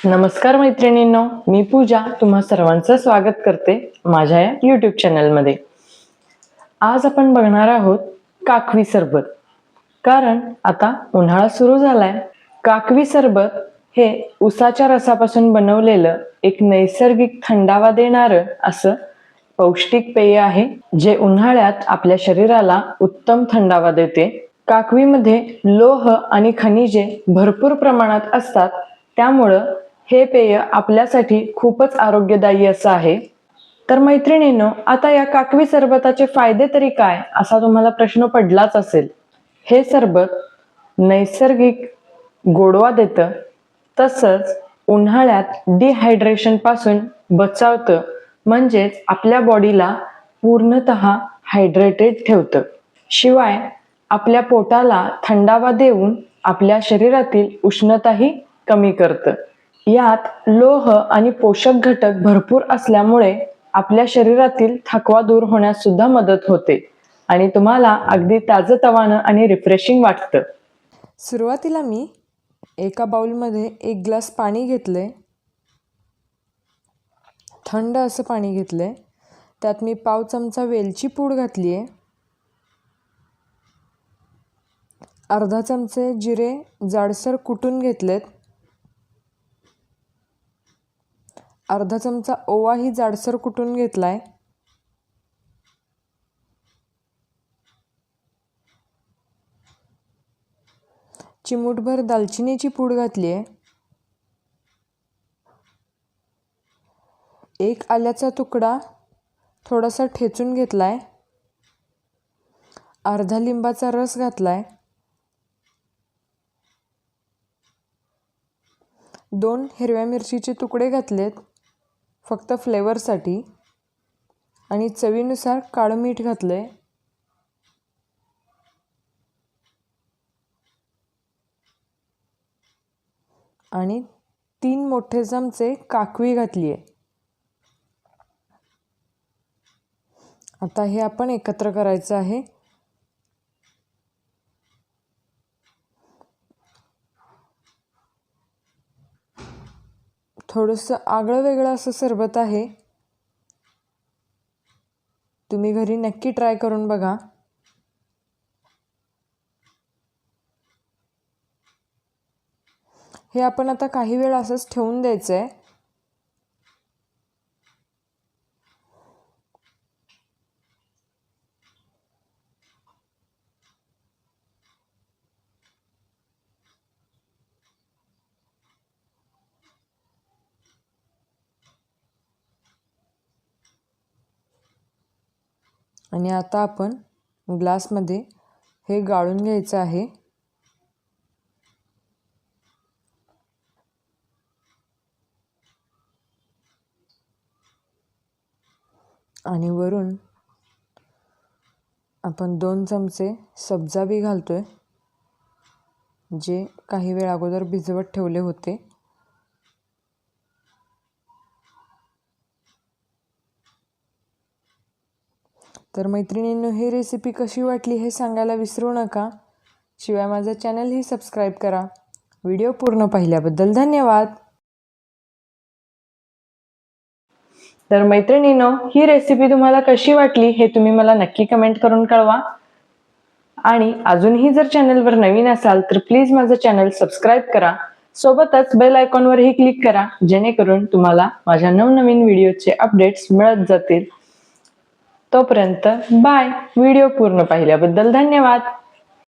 नमस्कार मैत्रिणींनो, मी पूजा तुम्हा सर्वांचं स्वागत करते माझ्या या YouTube चॅनलमध्ये. आज आपण बघणार आहोत काकवी सरबत. कारण आता उन्हाळा सुरू झालाय. काकवी सरबत हे उसाच्या रसापासून बनवलेलं एक नैसर्गिक थंडावा देणारं असं पौष्टिक पेय आहे, जे उन्हाळ्यात आपल्या शरीराला उत्तम थंडावा देते. काकवीमध्ये लोह आणि खनिजे भरपूर प्रमाणात असतात, त्यामुळं हे पेय आपल्यासाठी खूपच आरोग्यदायी असं आहे. तर मैत्रिणींनो, आता या काकवी सरबताचे फायदे तरी काय, असा तुम्हाला प्रश्न पडलाच असेल. हे सरबत नैसर्गिक गोडवा देतं, तसंच उन्हाळ्यात डिहायड्रेशन पासून बचावतं, म्हणजेच आपल्या बॉडीला पूर्णतः हायड्रेटेड ठेवतं. शिवाय आपल्या पोटाला थंडावा देऊन आपल्या शरीरातील उष्णताही कमी करतं. यात लोह आणि पोषक घटक भरपूर असल्यामुळे आपल्या शरीरातील थकवा दूर होण्यास सुद्धा मदत होते आणि तुम्हाला अगदी ताजंतवानं आणि रिफ्रेशिंग वाटतं. सुरुवातीला मी एका बाउलमध्ये 1 ग्लास पाणी घेतले. थंड असं पाणी घेतले. त्यात मी पाव चमचा वेलची पूड घातली आहे. अर्धा चमचे जिरे जाडसर कुटून घेतलेत. अर्धा चमचा ओवाही जाडसर कुटून घेतलाय. चिमूटभर दालचिनीची पूड घातली आहे. 1 आल्याचा तुकडा थोडासा ठेचून घेतलाय. अर्धा लिंबाचा रस घातलाय. 2 हिरव्या मिरचीचे तुकडे घातलेत फक्त फ्लेवरसाठी आणि चवीनुसार काळं मीठ घातलंय. आणि 3 मोठे चमचे काकवी घातली आहे. आता हे आपण एकत्र करायचं आहे. थोडंसं आगळं वेगळं असं सरबत आहे. तुम्ही घरी नक्की ट्राय करून बघा. हे आपण आता काही वेळ असंच ठेवून द्यायचं आहे. आणि आता आपण ग्लासमध्ये हे गाळून घ्यायचं आहे. आणि वरून आपण 2 चमचे सब्जा बी घालतोय, जे काही वेळ अगोदर भिजवत ठेवले होते. तर मैत्रिणींनो, ही रेसिपी कशी वाटली हे सांगायला विसरू नका. शिवाय माझं चॅनलही सबस्क्राईब करा. व्हिडिओ पूर्ण पाहिल्याबद्दल धन्यवाद. तर मैत्रिणींनो, ही रेसिपी तुम्हाला कशी वाटली हे तुम्ही मला नक्की कमेंट करून कळवा. आणि अजूनही जर चॅनलवर नवीन असाल तर प्लीज माझं चॅनल सबस्क्राईब करा. सोबतच बेल आयकॉनवरही क्लिक करा, जेणेकरून तुम्हाला माझ्या नवनवीन व्हिडिओचे अपडेट्स मिळत जातील. तोपर्यंत बाय. व्हिडिओ पूर्ण पाहिल्याबद्दल धन्यवाद.